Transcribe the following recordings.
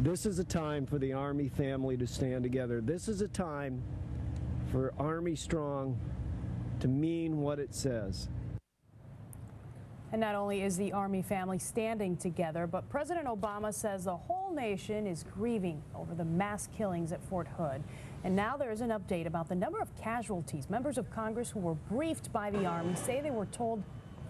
This is a time for the Army family to stand together. This is a time for Army Strong to mean what it says. And not only is the Army family standing together, but President Obama says the whole nation is grieving over the mass killings at Fort Hood. And now there is an update about the number of casualties. Members of Congress who were briefed by the Army say they were told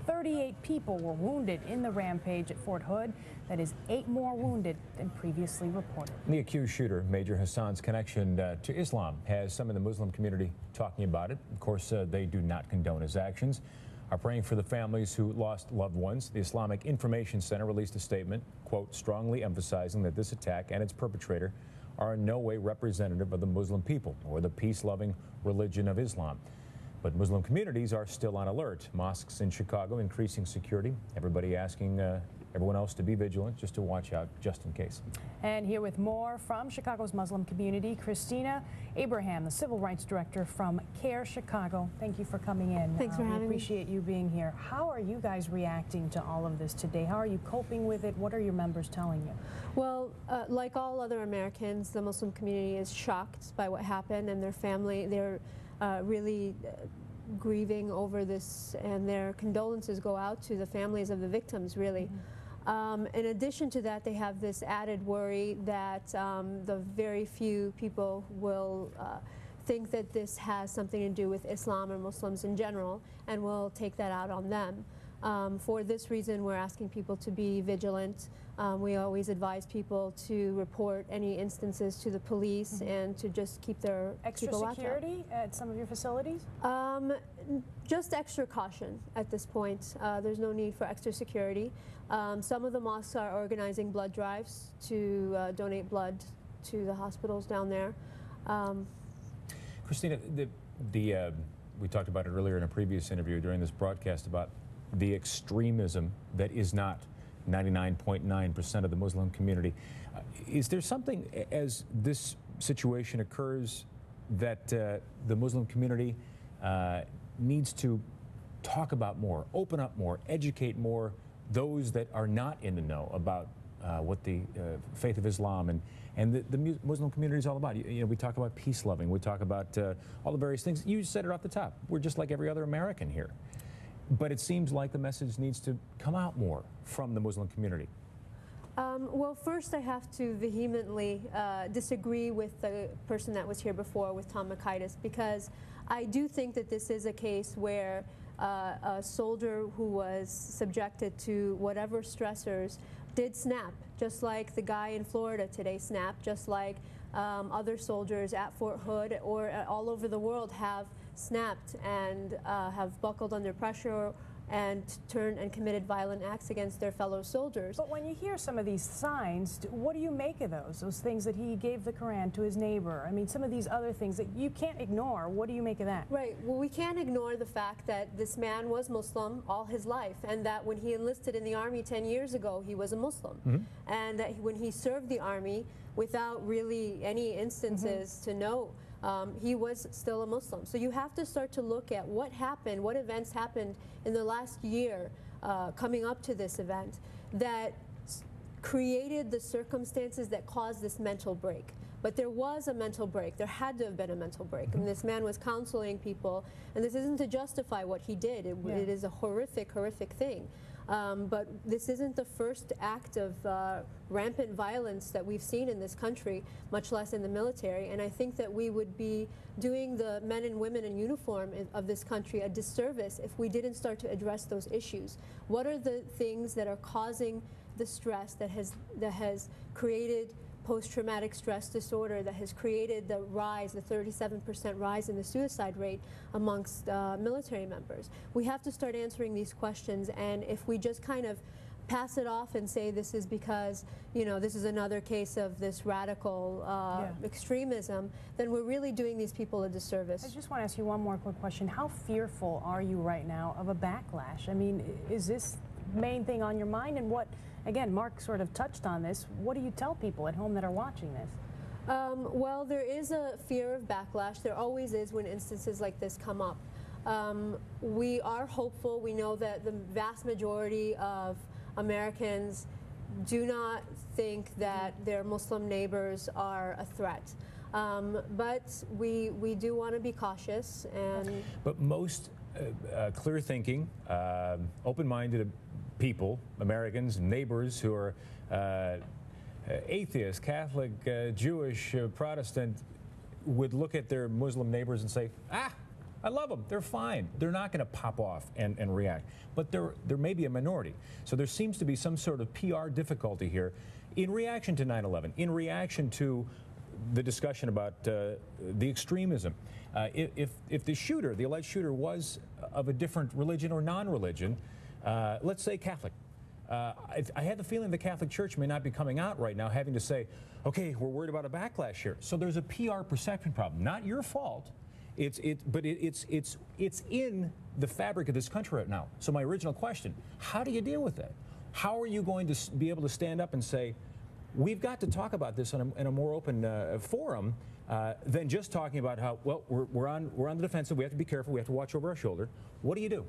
38 people were wounded in the rampage at Fort Hood. That is 8 more wounded than previously reported. The accused shooter, Major Hassan's connection to Islam, has some in the Muslim community talking about it. Of course, they do not condone his actions. Are praying for the families who lost loved ones. The Islamic Information Center released a statement, quote, strongly emphasizing that this attack and its perpetrator are in no way representative of the Muslim people or the peace-loving religion of Islam. But Muslim communities are still on alert. Mosques in Chicago increasing security. Everybody asking everyone else to be vigilant, just to watch out, just in case. And here with more from Chicago's Muslim community, Christina Abraham, the Civil Rights Director from CAIR-Chicago. Thank you for coming in. Thanks for having me. We appreciate you being here. How are you guys reacting to all of this today? How are you coping with it? What are your members telling you? Well, like all other Americans, the Muslim community is shocked by what happened, and their family, they're really grieving over this, and their condolences go out to the families of the victims, really. In addition to that, they have this added worry that the very few people will think that this has something to do with Islam or Muslims in general, and will take that out on them. For this reason, we're asking people to be vigilant. We always advise people to report any instances to the police and to just keep their extra security at some of your facilities? Just extra caution at this point. There's no need for extra security. Some of the mosques are organizing blood drives to donate blood to the hospitals down there. Christina, we talked about it earlier in a previous interview during this broadcast about the extremism that is not 99.9% of the Muslim community. Is there something, as this situation occurs, that the Muslim community needs to talk about more, open up more, educate more those that are not in the know about what the faith of Islam and the Muslim community is all about? You know, we talk about peace loving, we talk about all the various things. You said it off the top. We're just like every other American here. But it seems like the message needs to come out more from the Muslim community. Well, first I have to vehemently disagree with the person that was here before, with Tom Makaitis, because I do think that this is a case where a soldier who was subjected to whatever stressors did snap, just like the guy in Florida today snapped, just like other soldiers at Fort Hood or all over the world have snapped and have buckled under pressure and turned and committed violent acts against their fellow soldiers. But when you hear some of these signs, what do you make of those? Those things that he gave the Quran to his neighbor. I mean, some of these other things that you can't ignore. What do you make of that? Right. Well, we can't ignore the fact that this man was Muslim all his life, and that when he enlisted in the Army 10 years ago, he was a Muslim. And that when he served the Army, without really any instances to know, he was still a Muslim. So you have to start to look at what happened, what events happened in the last year coming up to this event that created the circumstances that caused this mental break. But there was a mental break. There had to have been a mental break. And this man was counseling people, and this isn't to justify what he did. It is a horrific, horrific thing. But this isn't the first act of rampant violence that we've seen in this country, much less in the military. And I think that we would be doing the men and women in uniform of this country a disservice if we didn't start to address those issues. What are the things that are causing the stress that has created post-traumatic stress disorder, that has created the rise, the 37% rise in the suicide rate amongst military members? We have to start answering these questions, and if we just kind of pass it off and say this is because, you know, this is another case of this radical extremism, then we're really doing these people a disservice. I just want to ask you one more quick question. How fearful are you right now of a backlash? I mean, is this main thing on your mind? And what, again, Mark sort of touched on this, what do you tell people at home that are watching this? Well, there is a fear of backlash. There always is when instances like this come up. We are hopeful. We know that the vast majority of Americans do not think that their Muslim neighbors are a threat. But we do want to be cautious. But most clear-thinking, open-minded people, Americans, neighbors who are atheist, Catholic, Jewish, Protestant, would look at their Muslim neighbors and say, I love them. They're fine. They're not going to pop off and react. But there may be a minority. So there seems to be some sort of PR difficulty here in reaction to 9/11, in reaction to the discussion about the extremism. If the shooter, the alleged shooter, was of a different religion or non-religion, let's say Catholic, I had the feeling the Catholic Church may not be coming out right now having to say, okay, we're worried about a backlash here. So there's a PR perception problem. Not your fault. But it's in the fabric of this country right now. So my original question, how do you deal with that? How are you going to be able to stand up and say, we've got to talk about this in a more open forum than just talking about how, well, we're on the defensive, we have to be careful, we have to watch over our shoulder. What do you do?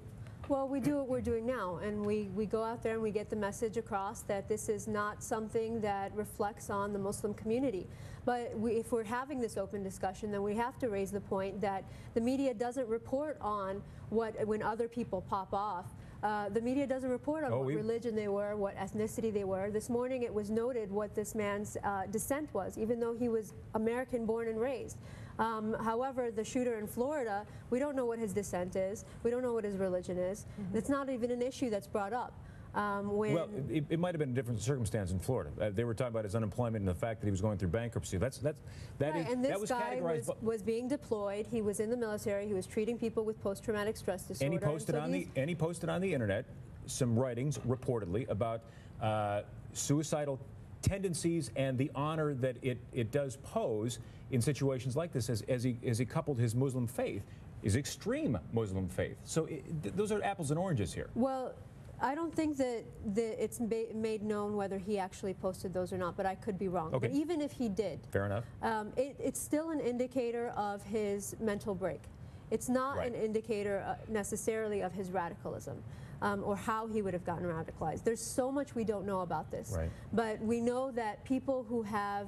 Well, we do what we're doing now, and we go out there and we get the message across that this is not something that reflects on the Muslim community. But if we're having this open discussion, then we have to raise the point that the media doesn't report on when other people pop off. The media doesn't report on what religion they were, what ethnicity they were. This morning it was noted what this man's descent was, even though he was American born and raised. However, the shooter in Florida, we don't know what his descent is. We don't know what his religion is. It's not even an issue that's brought up. Well, it might have been a different circumstance in Florida. They were talking about his unemployment and the fact that he was going through bankruptcy. And this guy was being deployed. He was in the military. He was treating people with post-traumatic stress disorder. And he posted on the internet some writings reportedly about suicidal tendencies and the honor that it does pose in situations like this as he coupled his Muslim faith, his extreme Muslim faith. So those are apples and oranges here. Well, I don't think that it's made known whether he actually posted those or not, but I could be wrong. Okay. But even if he did, fair enough. It's still an indicator of his mental break. It's not an indicator necessarily of his radicalism or how he would have gotten radicalized. There's so much we don't know about this. Right. But we know that people who have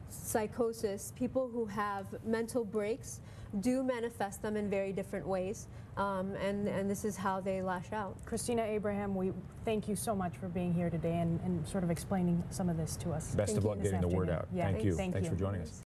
psychosis, people who have mental breaks, do manifest them in very different ways, and this is how they lash out. Christina Abraham, we thank you so much for being here today and sort of explaining some of this to us. Best of luck getting the word out. Yeah, Thank you. Thanks for joining us.